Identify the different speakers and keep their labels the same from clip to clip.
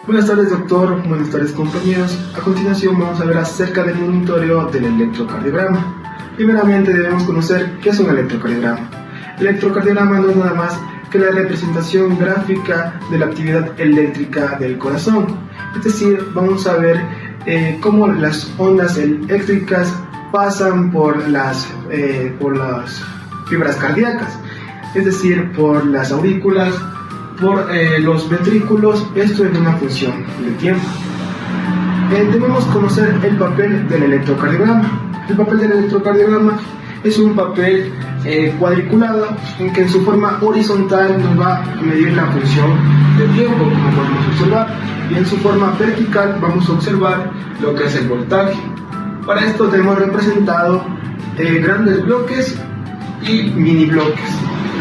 Speaker 1: Buenas tardes, doctor. Buenas tardes, compañeros. A continuación vamos a ver acerca del monitoreo del electrocardiograma. Primeramente debemos conocer qué es un electrocardiograma. El electrocardiograma no es nada más que la representación gráfica de la actividad eléctrica del corazón. Es decir, vamos a ver cómo las ondas eléctricas pasan por las fibras cardíacas, es decir, por las aurículas, por los ventrículos, esto en una función de tiempo. Debemos conocer el papel del electrocardiograma. El papel del electrocardiograma es un papel cuadriculado en que en su forma horizontal nos va a medir la función de tiempo, como podemos observar, y en su forma vertical vamos a observar lo que es el voltaje. Para esto tenemos representado grandes bloques y mini bloques.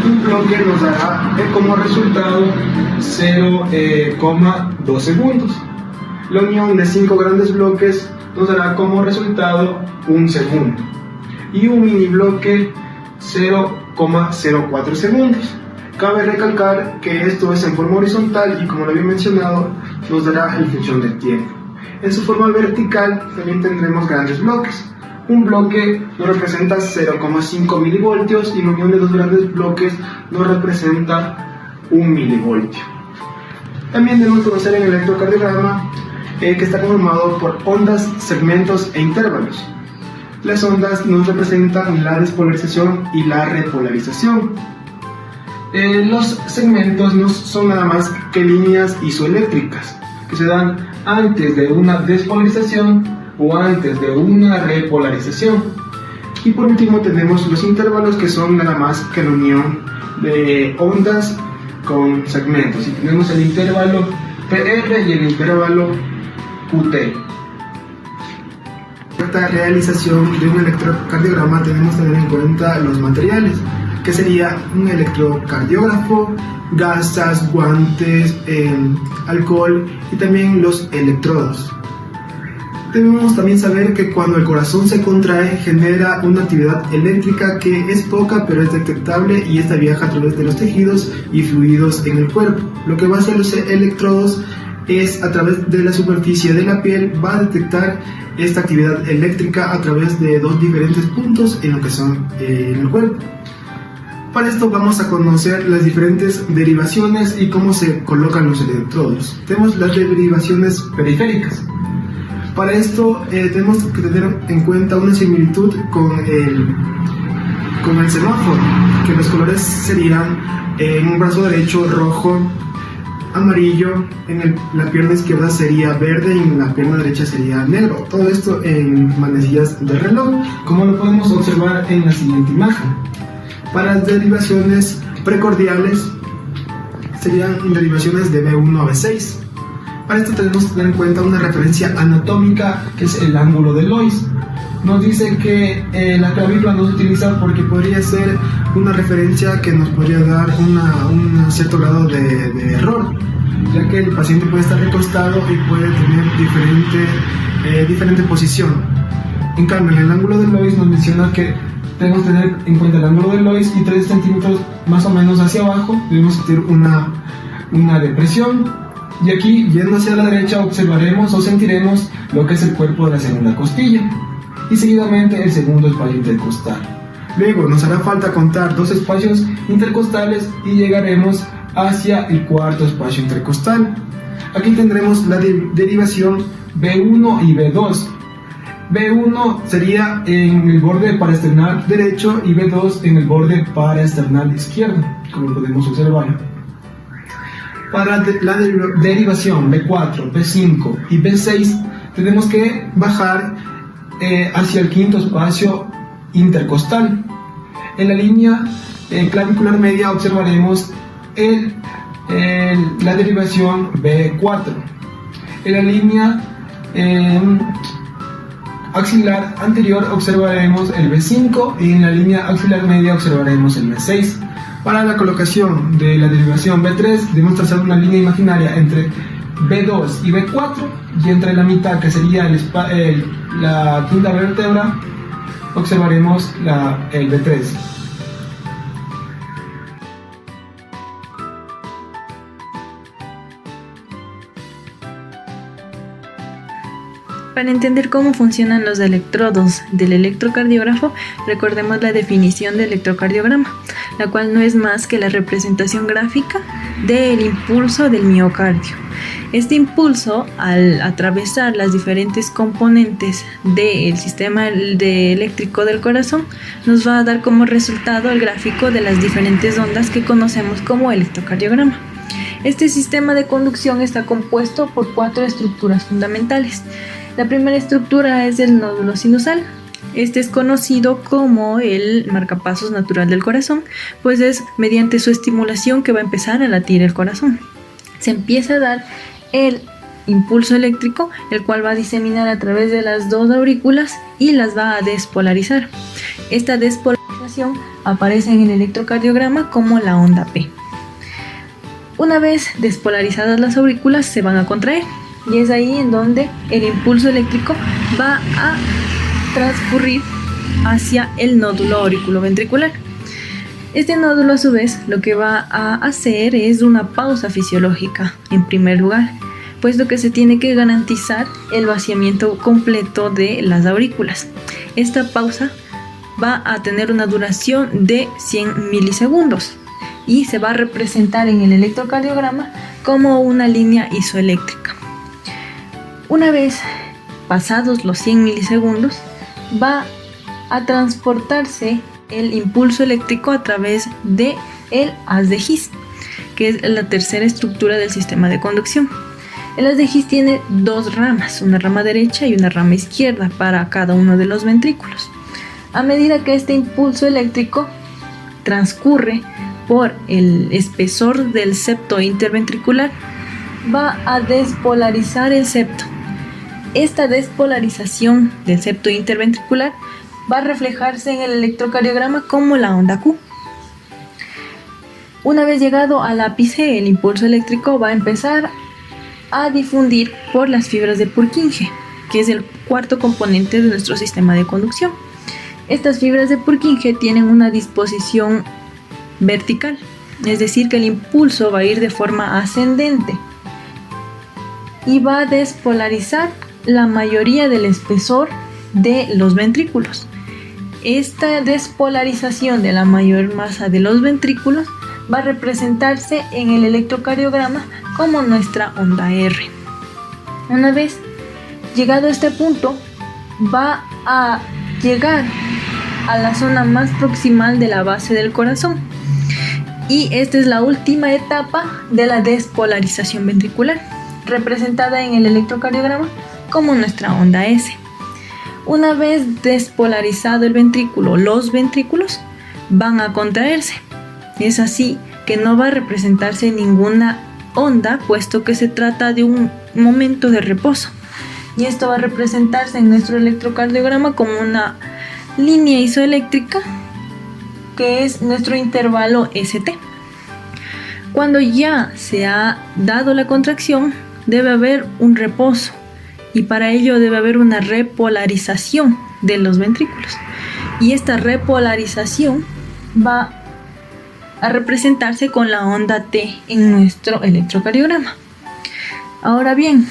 Speaker 1: Un bloque nos dará como resultado 0,2 segundos. La unión de 5 grandes bloques nos dará como resultado 1 segundo. Y un mini bloque 0,04 segundos. Cabe recalcar que esto es en forma horizontal y, como lo había mencionado, nos dará en función del tiempo. En su forma vertical también tendremos grandes bloques. Un bloque nos representa 0,5 milivoltios y la unión de dos grandes bloques nos representa 1 milivoltio. También debemos conocer el electrocardiograma que está conformado por ondas, segmentos e intervalos. Las ondas nos representan la despolarización y la repolarización. Los segmentos no son nada más que líneas isoeléctricas que se dan antes de una despolarización o antes de una repolarización. Y por último tenemos los intervalos, que son nada más que la unión de ondas con segmentos, y tenemos el intervalo PR y el intervalo QT. Para la realización de un electrocardiograma tenemos que tener en cuenta los materiales, que sería un electrocardiógrafo, gasas, guantes, alcohol y también los electrodos. Debemos también saber que cuando el corazón se contrae genera una actividad eléctrica que es poca pero es detectable, y esta viaja a través de los tejidos y fluidos en el cuerpo. Lo que va a hacer los electrodos es, a través de la superficie de la piel, va a detectar esta actividad eléctrica a través de dos diferentes puntos en lo que son en el cuerpo. Para esto vamos a conocer las diferentes derivaciones y cómo se colocan los electrodos. Tenemos las derivaciones periféricas. Para esto tenemos que tener en cuenta una similitud con el semáforo, que los colores serían en un brazo derecho rojo, amarillo, en la pierna izquierda sería verde y en la pierna derecha sería negro. Todo esto en manecillas de reloj, como lo podemos observar en la siguiente imagen. Para las derivaciones precordiales serían derivaciones de B1 a B6. Para esto tenemos que tener en cuenta una referencia anatómica, que es el ángulo de Lois. Nos dice que la clavícula no se utiliza porque podría ser una referencia que nos podría dar un cierto grado de error, ya que el paciente puede estar recostado y puede tener diferente posición. En cambio, en el ángulo de Lois nos menciona que debemos tener en cuenta el ángulo de Lois y 3 centímetros más o menos hacia abajo debemos sentir una depresión. Y aquí, yendo hacia la derecha, observaremos o sentiremos lo que es el cuerpo de la segunda costilla y seguidamente el segundo espacio intercostal. Luego nos hará falta contar 2 espacios intercostales y llegaremos hacia el cuarto espacio intercostal. Aquí tendremos la derivación B1 y B2. B1 sería en el borde paraesternal derecho y B2 en el borde paraesternal izquierdo, como podemos observar. Para la derivación B4, B5 y B6 tenemos que bajar hacia el quinto espacio intercostal. En la línea clavicular media observaremos la derivación B4. En la línea axilar anterior observaremos el B5 y en la línea axilar media observaremos el B6. Para la colocación de la derivación B3 debemos trazar una línea imaginaria entre B2 y B4, y entre la mitad, que sería la quinta vértebra, observaremos el B3.
Speaker 2: Para entender cómo funcionan los electrodos del electrocardiógrafo, recordemos la definición de electrocardiograma, la cual no es más que la representación gráfica del impulso del miocardio. Este impulso, al atravesar las diferentes componentes del sistema eléctrico del corazón, nos va a dar como resultado el gráfico de las diferentes ondas que conocemos como electrocardiograma. Este sistema de conducción está compuesto por 4 estructuras fundamentales. La primera estructura es el nódulo sinusal. Este es conocido como el marcapasos natural del corazón, pues es mediante su estimulación que va a empezar a latir el corazón. Se empieza a dar el impulso eléctrico, el cual va a diseminar a través de las 2 aurículas y las va a despolarizar. Esta despolarización aparece en el electrocardiograma como la onda P. Una vez despolarizadas las aurículas, se van a contraer, y es ahí en donde el impulso eléctrico va a transcurrir hacia el nódulo auriculoventricular. Este nódulo, a su vez, lo que va a hacer es una pausa fisiológica, en primer lugar, puesto que se tiene que garantizar el vaciamiento completo de las aurículas. Esta pausa va a tener una duración de 100 milisegundos y se va a representar en el electrocardiograma como una línea isoeléctrica. Una vez pasados los 100 milisegundos, va a transportarse el impulso eléctrico a través de el haz de His, que es la tercera estructura del sistema de conducción. El haz de His tiene 2 ramas, una rama derecha y una rama izquierda para cada uno de los ventrículos. A medida que este impulso eléctrico transcurre por el espesor del septo interventricular, va a despolarizar el septo. Esta despolarización del septo interventricular va a reflejarse en el electrocardiograma como la onda Q. Una vez llegado al ápice, el impulso eléctrico va a empezar a difundir por las fibras de Purkinje, que es el 4º componente de nuestro sistema de conducción. Estas fibras de Purkinje tienen una disposición vertical, es decir, que el impulso va a ir de forma ascendente y va a despolarizar la mayoría del espesor de los ventrículos. Esta despolarización de la mayor masa de los ventrículos va a representarse en el electrocardiograma como nuestra onda R. Una vez llegado a este punto, va a llegar a la zona más proximal de la base del corazón, y esta es la última etapa de la despolarización ventricular, representada en el electrocardiograma como nuestra onda S. Una vez despolarizado el ventrículo, los ventrículos van a contraerse. Es así que no va a representarse ninguna onda, puesto que se trata de un momento de reposo. Y esto va a representarse en nuestro electrocardiograma como una línea isoeléctrica, que es nuestro intervalo ST. Cuando ya se ha dado la contracción, debe haber un reposo, y para ello debe haber una repolarización de los ventrículos. Y esta repolarización va a representarse con la onda T en nuestro electrocardiograma. Ahora bien,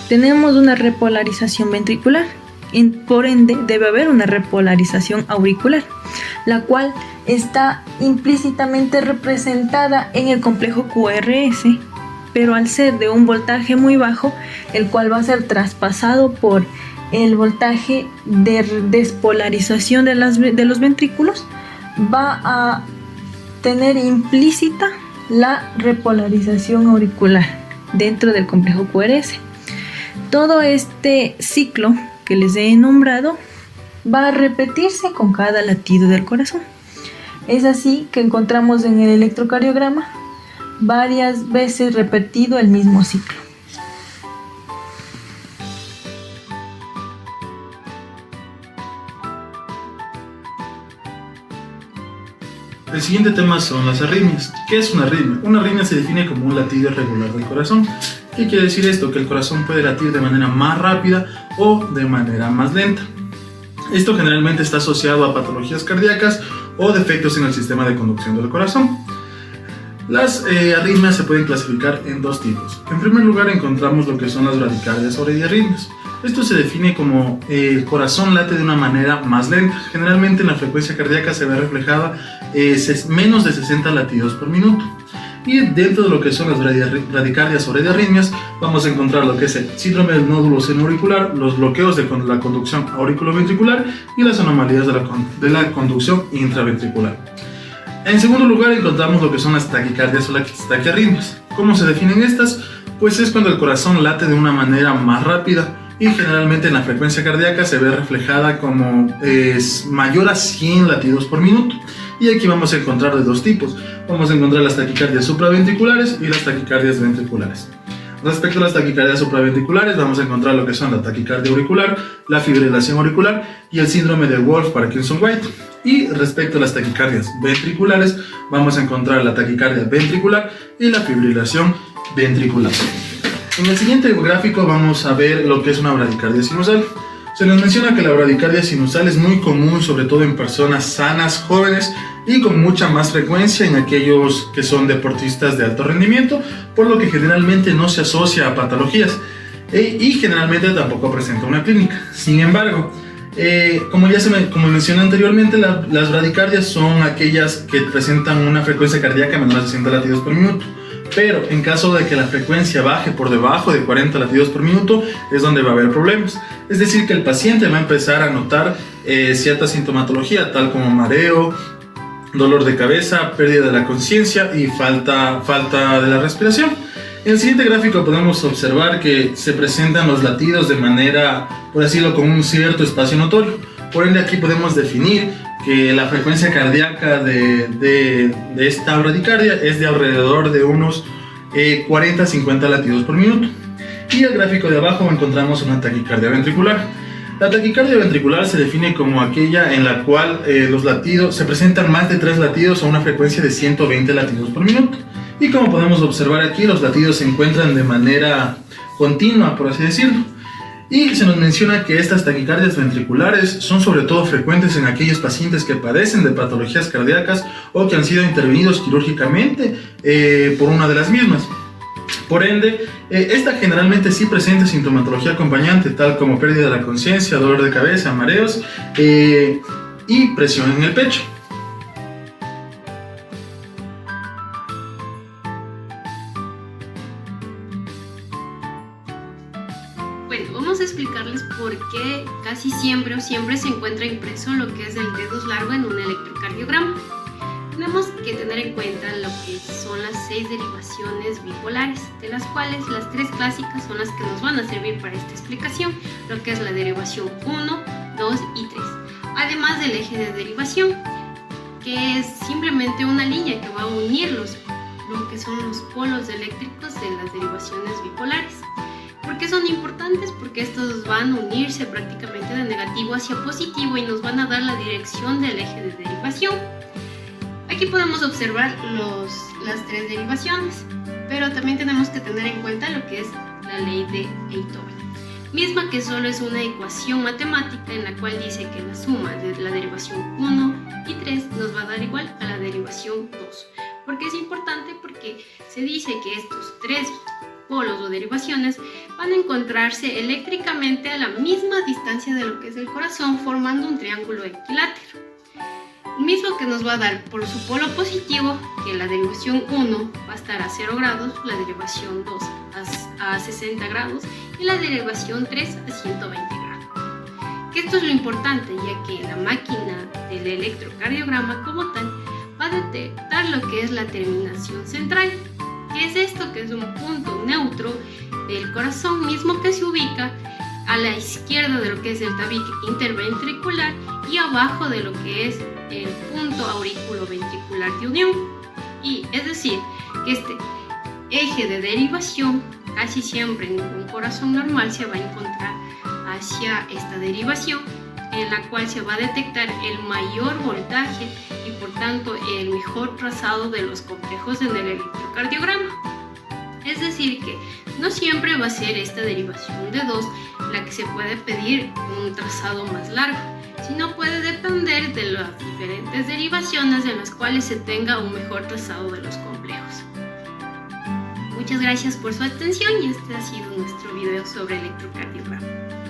Speaker 2: tenemos una repolarización ventricular, por ende debe haber una repolarización auricular, la cual está implícitamente representada en el complejo QRS, pero al ser de un voltaje muy bajo, el cual va a ser traspasado por el voltaje de despolarización de los ventrículos, va a tener implícita la repolarización auricular dentro del complejo QRS. Todo este ciclo que les he nombrado va a repetirse con cada latido del corazón. Es así que encontramos en el electrocardiograma varias veces repetido el mismo ciclo.
Speaker 3: El siguiente tema son las arritmias. ¿Qué es una arritmia? Una arritmia se define como un latido irregular del corazón. ¿Qué quiere decir esto? Que el corazón puede latir de manera más rápida o de manera más lenta. Esto generalmente está asociado a patologías cardíacas o defectos en el sistema de conducción del corazón. Las arritmias se pueden clasificar en 2 tipos. En primer lugar encontramos lo que son las bradicardias o arritmias. Esto se define como el corazón late de una manera más lenta. Generalmente en la frecuencia cardíaca se ve reflejada menos de 60 latidos por minuto. Y dentro de lo que son las bradicardias o bradiarritmias, vamos a encontrar lo que es el síndrome del nódulo seno-auricular, los bloqueos de la conducción auriculoventricular y las anomalías de la conducción intraventricular. En segundo lugar, encontramos lo que son las taquicardias o las taquiarritmias. ¿Cómo se definen estas? Pues es cuando el corazón late de una manera más rápida y generalmente en la frecuencia cardíaca se ve reflejada como mayor a 100 latidos por minuto. Y aquí vamos a encontrar de dos tipos. Vamos a encontrar las taquicardias supraventriculares y las taquicardias ventriculares. Respecto a las taquicardias supraventriculares, vamos a encontrar lo que son la taquicardia auricular, la fibrilación auricular y el síndrome de Wolff-Parkinson-White. Y respecto a las taquicardias ventriculares, vamos a encontrar la taquicardia ventricular y la fibrilación ventricular. En el siguiente gráfico vamos a ver lo que es una bradicardia sinusal. Se nos menciona que la bradicardia sinusal es muy común, sobre todo en personas sanas, jóvenes, y con mucha más frecuencia en aquellos que son deportistas de alto rendimiento, por lo que generalmente no se asocia a patologías y generalmente tampoco presenta una clínica. Sin embargo, como mencioné anteriormente, las bradicardias son aquellas que presentan una frecuencia cardíaca menor a 60 latidos por minuto. Pero en caso de que la frecuencia baje por debajo de 40 latidos por minuto es donde va a haber problemas. Es decir, que el paciente va a empezar a notar cierta sintomatología, tal como mareo, dolor de cabeza, pérdida de la conciencia y falta de la respiración. En el siguiente gráfico podemos observar que se presentan los latidos de manera, por decirlo, con un cierto espacio notorio. Por ende, aquí podemos definir que la frecuencia cardíaca de esta bradicardia es de alrededor de unos 40-50 latidos por minuto. Y el gráfico de abajo encontramos una taquicardia ventricular. La taquicardia ventricular se define como aquella en la cual los latidos se presentan más de 3 latidos a una frecuencia de 120 latidos por minuto. Y como podemos observar aquí, los latidos se encuentran de manera continua, por así decirlo. Y se nos menciona que estas taquicardias ventriculares son sobre todo frecuentes en aquellos pacientes que padecen de patologías cardíacas o que han sido intervenidos quirúrgicamente por una de las mismas. Por ende, esta generalmente sí presenta sintomatología acompañante, tal como pérdida de la conciencia, dolor de cabeza, mareos y presión en el pecho.
Speaker 4: Bueno, vamos a explicarles por qué casi siempre se encuentra impreso lo que es el dedo largo en un electrocardiograma. Tenemos que tener en cuenta lo que son las 6 derivaciones bipolares, de las cuales las 3 clásicas son las que nos van a servir para esta explicación, lo que es la derivación 1, 2 y 3, además del eje de derivación, que es simplemente una línea que va a unir lo que son los polos eléctricos de las derivaciones bipolares. ¿Por qué son importantes? Porque estos van a unirse prácticamente de negativo hacia positivo y nos van a dar la dirección del eje de derivación. Aquí podemos observar las 3 derivaciones, pero también tenemos que tener en cuenta lo que es la ley de Eitor, misma que solo es una ecuación matemática en la cual dice que la suma de la derivación 1 y 3 nos va a dar igual a la derivación 2. ¿Por qué es importante? Porque se dice que estos 3 polos o derivaciones van a encontrarse eléctricamente a la misma distancia de lo que es el corazón, formando un triángulo equilátero. Mismo que nos va a dar por su polo positivo que la derivación 1 va a estar a 0 grados, la derivación 2 a 60 grados y la derivación 3 a 120 grados. Que esto es lo importante, ya que la máquina del electrocardiograma como tal va a detectar lo que es la terminación central. ¿Qué es esto? Que es un punto neutro del corazón mismo que se ubica a la izquierda de lo que es el tabique interventricular y abajo de lo que es el punto aurículo-ventricular de unión. Y es decir, que este eje de derivación casi siempre en un corazón normal se va a encontrar hacia esta derivación, en la cual se va a detectar el mayor voltaje y por tanto el mejor trazado de los complejos en el electrocardiograma. Es decir, que no siempre va a ser esta derivación de 2 la que se puede pedir un trazado más largo, sino puede depender de las diferentes derivaciones en las cuales se tenga un mejor trazado de los complejos. Muchas gracias por su atención y este ha sido nuestro video sobre electrocardiograma.